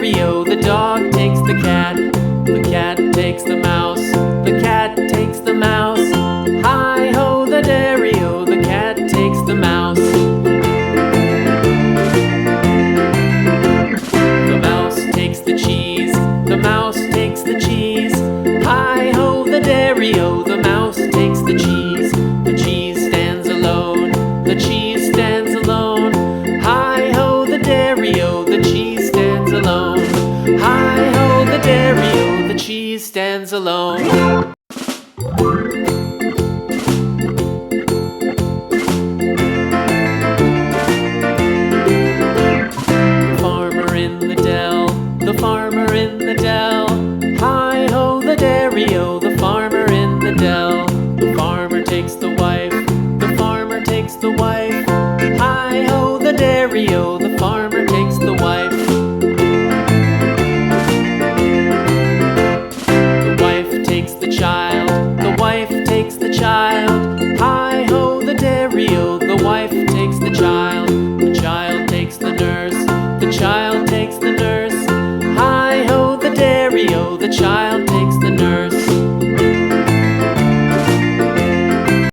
dairy-o, the dog takes the cat. The cat takes the mouse. The cat takes the mouse. Hi-ho, the dairy-o, the cat takes the mouse. The mouse takes the cheese. The mouse takes the cheese. Hi-ho, the dairy-o, the mouse takes the cheese. The cheese stands alone. The cheese stands alone. Hi-ho, the dairy-o, the cheese stands alone. Hi-ho, the dairy-o, the cheese stands alone. The farmer in the dell. The farmer in the dell. Hi-ho, the dairy-o, the farmer in the dell. The farmer takes the wife. The farmer takes the wife. Hi-ho, the dairy-o, the farmer takes the wife. The wife takes the child. The wife takes the child. Hi-ho, the dairy-o, the wife takes the child. The child takes the nurse. The child takes the nurse. Hi-ho, the dairy-o, the child